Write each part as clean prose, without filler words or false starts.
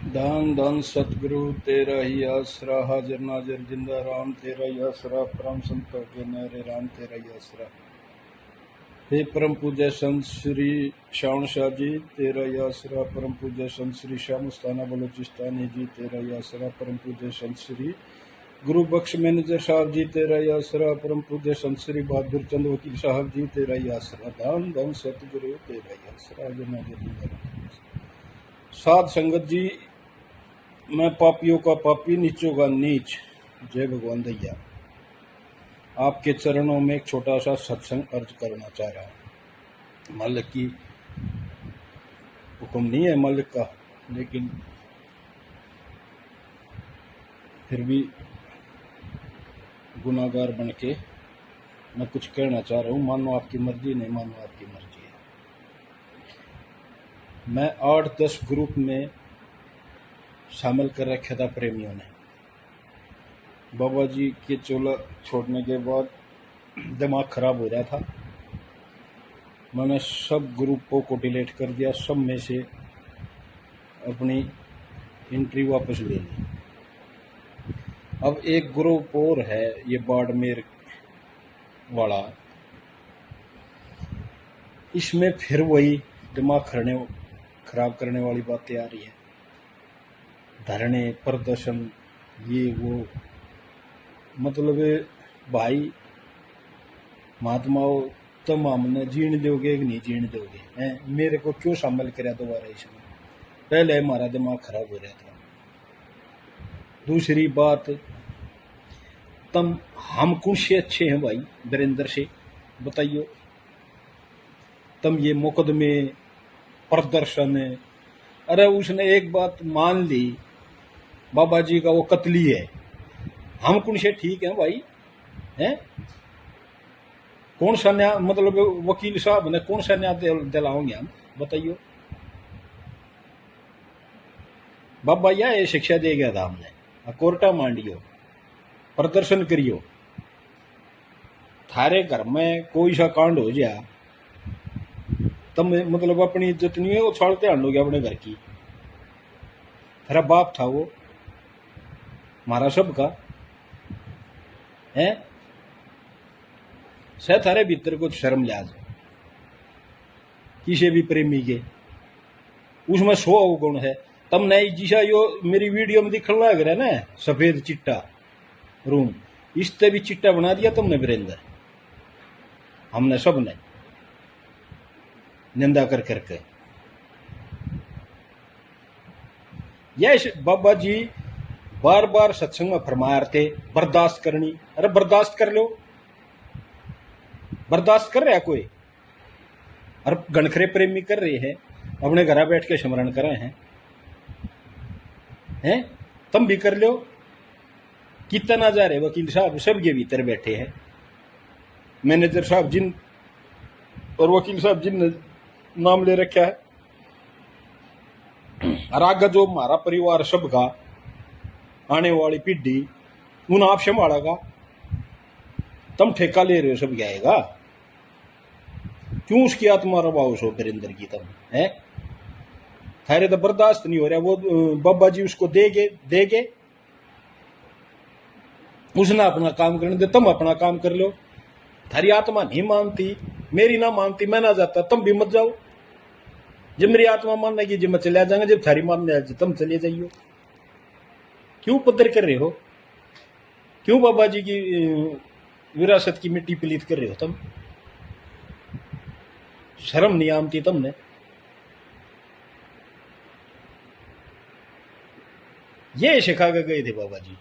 धन धन सतगुरु तेरा ही आसरा, हाजिर नाजिर जिंदा राम तेरा ही आसरा, परम संतों के न्यारे राम तेरा ही आसरा। हे परम पूज्य संत श्री श्रावण शाह जी तेरा ही आसरा, परम पूज्य संत श्री श्याम मुस्ताना बलोचिस्तानी जी तेरा ही आसरा, परम पूज्य संत श्री गुरु बख्श मैनेजर साहब जी तेरा ही आसरा, परम पूज्य संत श्री बहादुर चंद वकील साहब जी तेरा ही आसरा। धन धन सतगुरु तेरा ही आसरा, हाजिर नाजिर जिंदा राम। साध संगत जी, मैं पापियों का पापी, नीचों का नीच, जय भगवान दैया। आपके चरणों में एक छोटा सा सत्संग अर्ज करना चाह रहा हूँ। मालिक की हुक्म नहीं है मालिक का, लेकिन फिर भी गुनाहगार बन के मैं कुछ कहना चाह रहा हूँ। मानो आपकी मर्जी, नहीं मानो आपकी मर्जी है। मैं 8-10 ग्रुप में शामिल कर रखा था प्रेमियों ने। बाबा जी के चोला छोड़ने के बाद दिमाग खराब हो रहा था। मैंने सब ग्रुपों को डिलीट कर दिया, सब में से अपनी एंट्री वापस ले ली। अब एक ग्रुप और है, ये बाड़मेर वाला। इसमें फिर वही दिमाग खराब करने वाली बातें आ रही है। धरने, प्रदर्शन, ये वो। मतलब भाई महात्माओं, तुम हमने जीण दोगे कि नहीं जीण दोगे हैं? मेरे को क्यों शामिल करा दोबारा इसमें? पहले हमारा दिमाग खराब हो रहा था। दूसरी बात, तुम हम कौन से अच्छे हैं भाई वीरेंद्र से? बताइयो। तुम ये मुकदमे, प्रदर्शन, अरे उसने एक बात मान ली, बाबा जी का वो कत्ली है, हम कौन से ठीक हैं भाई? हैं? कौन सा न्याय, मतलब वकील साहब ने कौन सा न्याय दिलाओगे हम? बताइयो। बाबा ये शिक्षा दे गया था हमने, कोर्टा मांडियो, प्रदर्शन करियो। थारे घर में कोई सा कांड हो जाए, तब मतलब अपनी इज्जत नहीं है, वो छोड़ते हंडोगे अपने घर की। तेरा बाप था वो, हमारा सबका है। सह थारे भीतर कुछ शर्म लिहाज किसी भी प्रेमी के, उसमें 100 अवगुण है। तब नहीं जिसा यो मेरी वीडियो में दिखने लग रहा है ना, सफेद चिट्टा रूम, इससे भी चिट्टा बना दिया तुमने वीरेंद्र, हमने सब ने निंदा कर करके। यह बाबा जी बार बार सत्संग में फरमाया थे, बर्दाश्त करनी। अरे बर्दाश्त कर लो, बर्दाश्त कर रहा है कोई? और गणखरे प्रेमी कर रहे हैं, अपने घर बैठ के स्मरण कर रहे हैं, तुम भी कर लो। कितना जा रहे वकील साहब सब के भीतर बैठे हैं, मैनेजर साहब जिन और वकील साहब जिन नाम ले रखा है, और आगे जो हमारा परिवार सबका आने वाली पीढ़ी, उन आप संभालेगा। तुम ठेका ले रहे हो सब जाएगा? क्यों उसकी आत्मा रवाओ वीरेंद्र की? तुम है थारे तो बर्दाश्त नहीं हो रहा। वो बाबा जी उसको देगे, उसने अपना काम करने दे, तुम अपना काम कर लो। थारी आत्मा नहीं मानती, मेरी ना मानती, मैं ना जाता, तुम भी मत जाओ। जब मेरी आत्मा मानने की, जब मैं चले जाऊंगा, जब थारी मानने तुम चले जाइयो। क्यों पद्धर कर रहे हो? क्यों बाबा जी की विरासत की मिट्टी पलीत कर रहे हो? तुम शर्म नहीं आमती तुमने? ये सिखा के गए थे बाबा जी।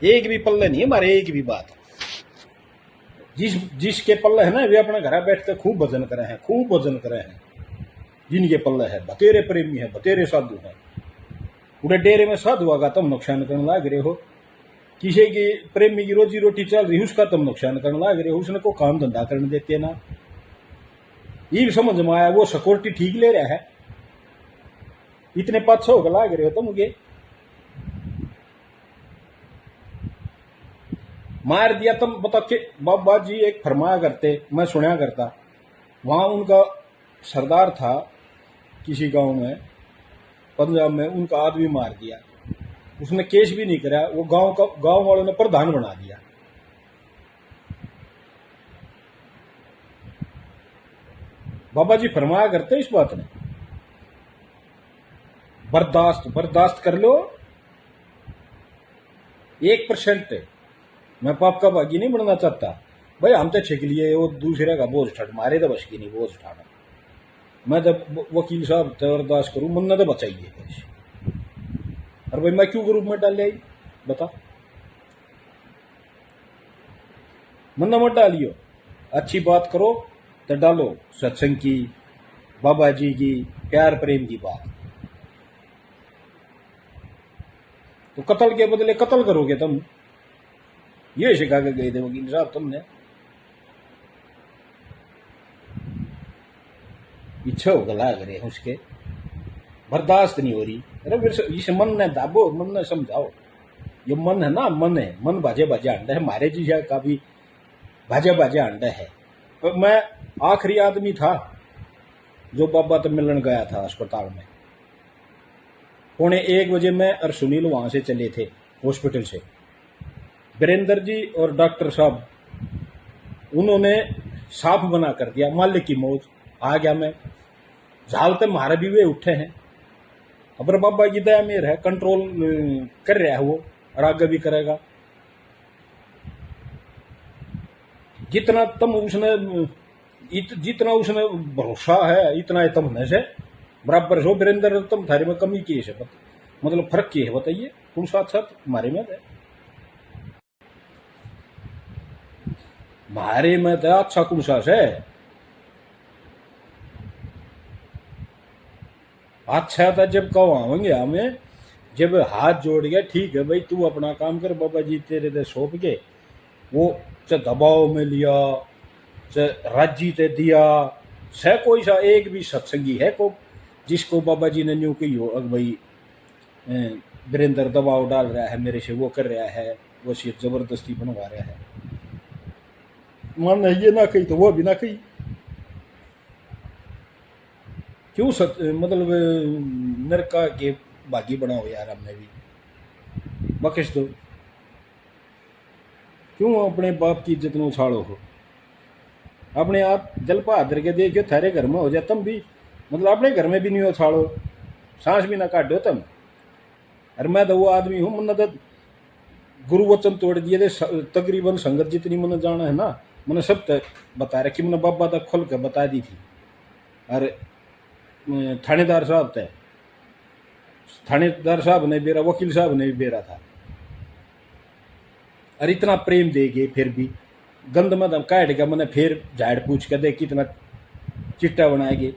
एक भी पल्ले नहीं हमारे, एक भी बात। जिसके पल्ले है ना, वे अपने घर बैठ कर खूब भजन करे हैं, खूब भजन करे हैं। जिनके पल्ले है, बतेरे प्रेमी है, बतेरे साधु है। उड़े डेरे में साधु आगा तुम नुकसान करने लग रहे हो। किसी की प्रेमी की रोजी रोटी चल रही, उसका तुम नुकसान करने लग रहे हो। उसने को काम धंधा करने देते ना। ये भी समझ में आया, वो सिक्योरिटी ठीक ले रहा है, इतने 500 का लाग रहे हो तुम मुझे। मार दिया तुम बता के। बाबा जी एक फरमाया करते, मैं सुना करता, वहां उनका सरदार था किसी गांव में, पंजाब में, उनका आदमी मार दिया, उसने केस भी नहीं करा, वो गांव वालों ने प्रधान बना दिया। बाबा जी फरमाया करते इस बात ने, बर्दाश्त बर्दाश्त कर लो। 1% मैं पाप का भागी नहीं बनना चाहता भाई, हम तो छिक लिए वो दूसरे का बोझ उठा, मारे तो बच की नहीं बोझ उठाना। मैं जब वकील साहब बर्दाश्त करूं, मन तो बचाइए। अरे भाई मैं क्यों ग्रुप में डाल आई बता, मन मत डालियो, अच्छी बात करो तो डालो, सत्संग की, बाबा जी की, प्यार प्रेम की बात। तो कत्ल के बदले कत्ल करोगे तुम, ये सिखा के गए थे वकील साहब तुमने। इच्छा हो गला करे उसके, बर्दाश्त नहीं हो रही। अरे फिर इस मन ने दाबो, मन ने समझाओ, ये मन है ना, मन है, मन बाजे बाजे अंडा है, मारे जी का भी बाजे बाजे अंडा है। तो मैं आखिरी आदमी था जो बाबा तो मिलन गया था अस्पताल में। 1:45 में और सुनील वहां से चले थे हॉस्पिटल से। वीरेंद्र जी और डॉक्टर साहब उन्होंने साफ बना कर दिया, मालिक की मौज। आ गया मैं, झाल पे मारे भी वे उठे हैं। अब बाबा की दया मेर है, कंट्रोल कर रहा है वो, और आगे भी करेगा। जितना उसने भरोसा है, इतना तुमने से बराबर हो। वीरेंद्र तुम थारे में कमी की है, मतलब फर्क की है बताइए, तुम साथ साथ हमारे में है, हमारे में तो अच्छा कौन सा है, अच्छा था जब कहो आवेंगे हमें, जब हाथ जोड़ गया ठीक है भाई तू अपना काम कर, बाबा जी तेरे दे सौंप के, वो च दबाव में लिया, च राजी ते दिया। से कोई सा एक भी सत्संगी है को जिसको बाबा जी ने न्यू कही हो भाई वीरेंद्र दबाव डाल रहा है मेरे से, वो कर रहा है, वो सिर्फ जबरदस्ती बनवा रहा है। मन ये ना कही तो वो भी ना कही, क्यों मतलब नरका के बागी बनाओ यार, हमने भी बख्श दो, क्यों अपने बाप की इज्जत में उछाड़ो हो। अपने आप जल बहादुर के देखियो थारे घर में हो जाए, तुम भी मतलब अपने घर में भी नहीं उछाड़ो, सांस भी ना काटो तुम। अरे मैं तो वो आदमी हूँ, मैंने तो गुरु वचन तोड़ दिए थे, तकरीबन संगत जितनी मैंने जाना है ना, मैंने सब तक बता रखी, मैंने बाबा तक खुल कर बता दी थी। अरे थानेदार साहब थे, थानेदार साहब ने बेरा, वकील साहब ने भी बेरा था। और इतना प्रेम देगे फिर भी गंद मदम काट गया, मैंने फिर झाड़ पूछ कर दे कितना चिट्टा बनाएंगे।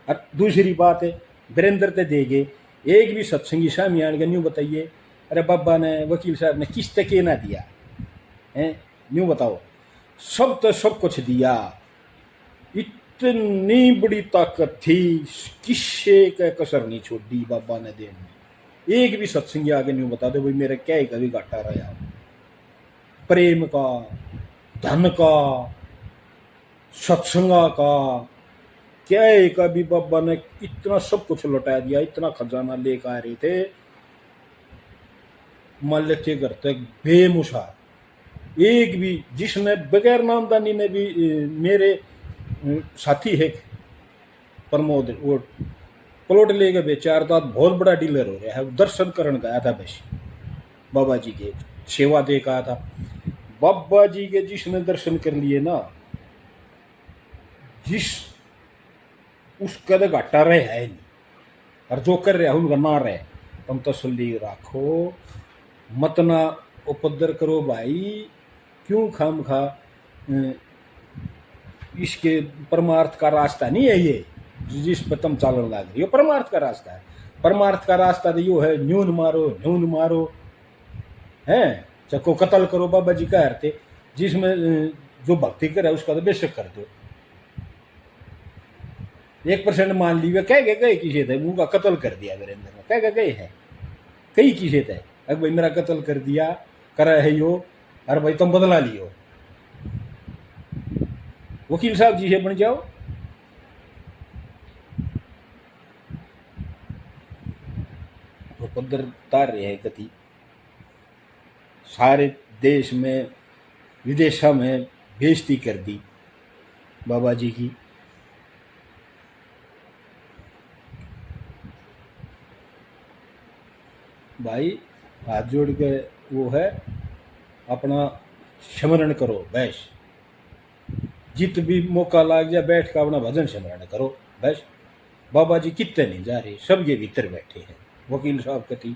और दूसरी बात है वीरेंद्र ते देगे, एक भी सत्संगी स्वामी आने न्यू बताइए अरे बाबा ने वकील साहब ने किस तक ना दिया है, न्यू बताओ, सब तो सब कुछ दिया, इतनी बड़ी ताकत थी, किसी का कसर नहीं छोड़ी बाबा ने देने में। एक भी सत्संगी आगे नहीं बता दो भाई मेरा क्या ही कभी घाटा रहा, प्रेम का, धन का, सत्संगा का, क्या है कभी बाबा ने इतना सब कुछ लौटा दिया, इतना खजाना लेकर आ रहे थे मालिक के घर तक बेमुशार। एक भी जिसने बगैर नामदानी ने भी, मेरे साथी है प्रमोद, वो प्लॉट लेके बेचार था, बहुत बड़ा डीलर हो रहा है, दर्शन करने गया था बस, बाबा जी के सेवा दे का था। बाबा जी के जिसने दर्शन कर लिए ना, जिस उसका तो घाटा रहे है नहीं, और जो कर रहा है उनका ना रहे। तुम तसल्ली रखो, मत ना उपद्र करो भाई, क्यों खाम खा, इसके परमार्थ का रास्ता नहीं है ये जिस पर तुम चालन लग रही हो, परमार्थ का रास्ता है। परमार्थ का रास्ता तो यो है, न्यून मारो है, चको कत्ल करो, बाबा जी कह रहे थे, जिसमें जो भक्ति करे उसका तो बेशक कर दो। 1% मान लीजिए कह गए किसी थे, उनका कत्ल कर दिया वीरेंद्र ने, कह गए है कई किसी थे, अगर भाई मेरा कत्ल कर दिया करा है यो, अरे भाई तुम बदला लियो, वकील साहब जी से बन जाओ। उधर तार रहे हैं कति सारे देश में विदेशा में बेइज्जती कर दी बाबा जी की। भाई हाथ जोड़ के वो है अपना स्मरण करो बस, जित भी मौका लाग जाए बैठ कर अपना भजन स्मरण करो बस। बाबा जी कितने नहीं जा रहे, सब ये भीतर बैठे हैं, वकील साहब कति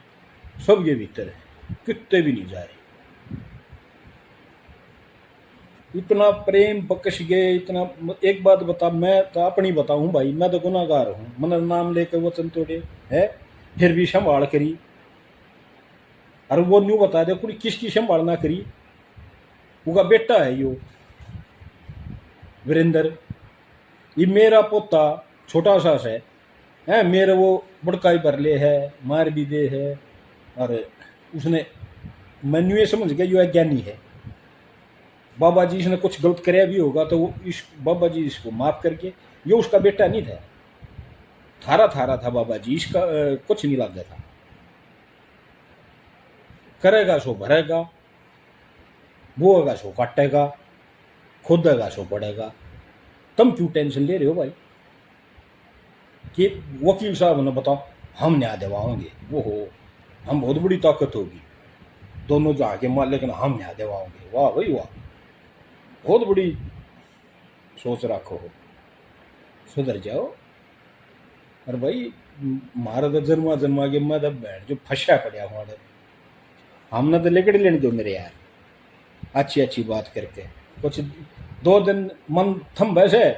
सब ये भीतर है, कितने भी नहीं जा रहे। इतना प्रेम बकश गए इतना। एक बात बता, मैं तो अपनी बताऊं भाई, मैं तो गुनाहगार हूं, मन नाम लेकर वचन तोड़े है फिर भी संभाल करी। और वो न्यू बता दे कुछ किसकी संभालना करी, वो बेटा है यो वीरेंद्र, ये मेरा पोता छोटा सा है मेरे वो बड़काई पर ले है मार भी दे है। और उसने मैन्यू ये समझ गया यो ज्ञानी है, बाबा जी इसने कुछ गलत कराया भी होगा तो वो इस बाबा जी इसको माफ करके, ये उसका बेटा नहीं था, थारा थारा था बाबा जी, इसका कुछ नहीं लग गया था। करेगा सो भरेगा, बोएगा सो काटेगा, खोदेगा सो पड़ेगा। तुम क्यों टेंशन ले रहे हो भाई कि वकील साहब ने बताओ हम न्याय दिलवाओगे, वो हो हम बहुत बड़ी ताकत होगी दोनों जहाँ के मालिक ने, हम न्याय दिलवाओगे, वाह भाई वाह, बहुत बड़ी सोच रखो हो, सुधर जाओ। और भाई मारा तो जन्मा जन्मा के मैं तो बैठ जो फंसा पड़ा हमारे, हमने तो लेकर लेने दो मेरे यार, अच्छी अच्छी बात करके कुछ 2 दिन मन थम वैसे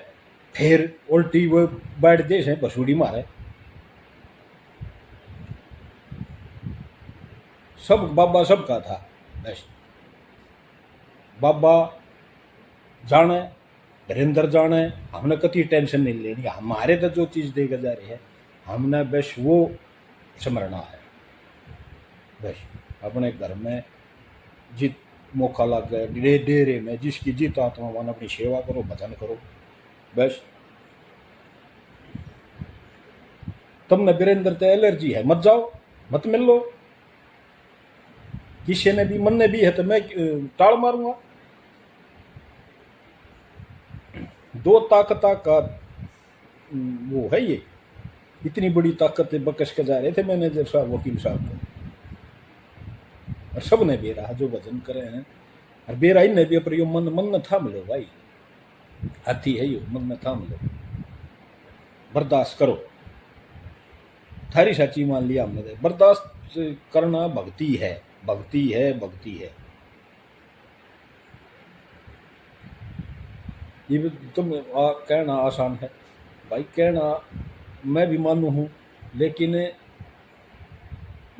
फिर उल्टी वो बैठ देश है बसूड़ी मारे। सब बाबा सबका था बस, बाबा जाने वीरेंद्र जाने, हमने कति टेंशन नहीं लेनी, हमारे तो जो चीज़ देकर जा रही है हमने बस वो समरना है बस। अपने घर में जित मौका लग गया डेरे में जिसकी जित आत्मा मान अपनी सेवा करो, भजन करो बस। तुमने वीरेंद्र तो एलर्जी है, मत जाओ मत मिल लो, किसी ने भी मन ने भी है तो मैं टाल मारूंगा। 2 ताकत का वो है ये, इतनी बड़ी ताकत बकश के जा रहे थे मैनेजर साहब वकील साहब को, और सब ने बेरा जो भजन करे हैं, और बेरा ही ने भी पर यो मन मन न थाम लो भाई, हाथी है यो मन न थाम लो, बर्दाश्त करो, थारी सच्ची मान लिया हमने, बर्दाश्त करना भक्ति है, भक्ति है, भक्ति है। ये तुम कहना आसान है भाई, कहना मैं भी मानू हूँ, लेकिन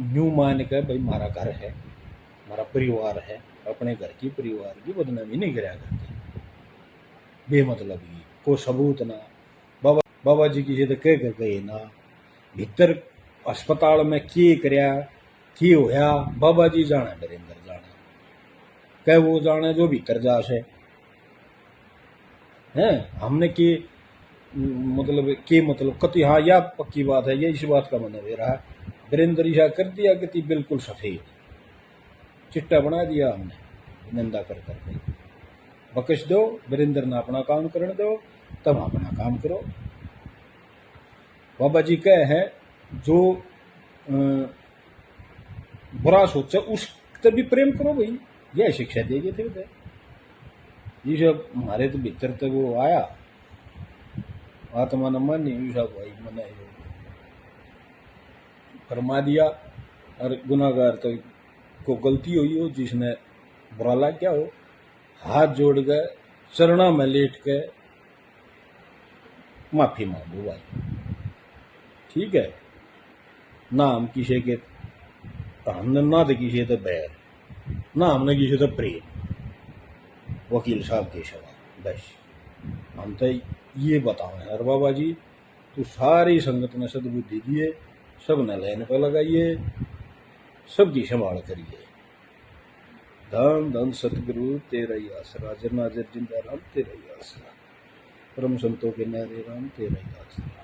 न्यू मान के भाई मारा घर है, हमारा परिवार है, अपने घर की परिवार की बदनामी नहीं कराया करते बेमतलब ही, कोई सबूत ना। बाबा जी की तो कह कर गए ना, भीतर अस्पताल में की करया की होया बाबा जी जाने, वीरेंद्र जाने, कह वो जाने जो भीतर जाश है हमने की मतलब कति, हाँ या पक्की बात है, ये इस बात का मन दे रहा है, वीरेंद्र ईशा कर दिया कि बिल्कुल सफेद चिट्टा बना दिया हमने, निंदा कर करके बकश दो, वीरेंद्र ने अपना काम करने दो, तब अपना काम करो। बाबा जी कह है जो बुरा सोचा उस तब भी प्रेम करो भाई, यह शिक्षा देगी थे उधर जी सब हमारे तो भीतर तक वो आया आत्मा न मन नहीं सब भाई मना फरमा दिया। और गुनाहगार तो को गलती हुई हो, जिसने बुरा लग गया हो, हाथ जोड़ गए चरणा में लेट के माफी मांगो भाई, ठीक है ना। हम किसी के हमने ना तो किसी तो बैर, ना हमने किसी तो प्रेम, वकील साहब के सिवा बस हम तो ये बताओ। और बाबा जी तो सारी संगत ने सद्बुद्धि दिए, सब ने लाइन पर लगाइए, सबकी संभाल करिए। धन धन सतगुरु तेरा ही आसरा, जन्ना जर जिंदा राम तेरा ही आसरा, परम संतों के नारे राम तेरा ही आसरा।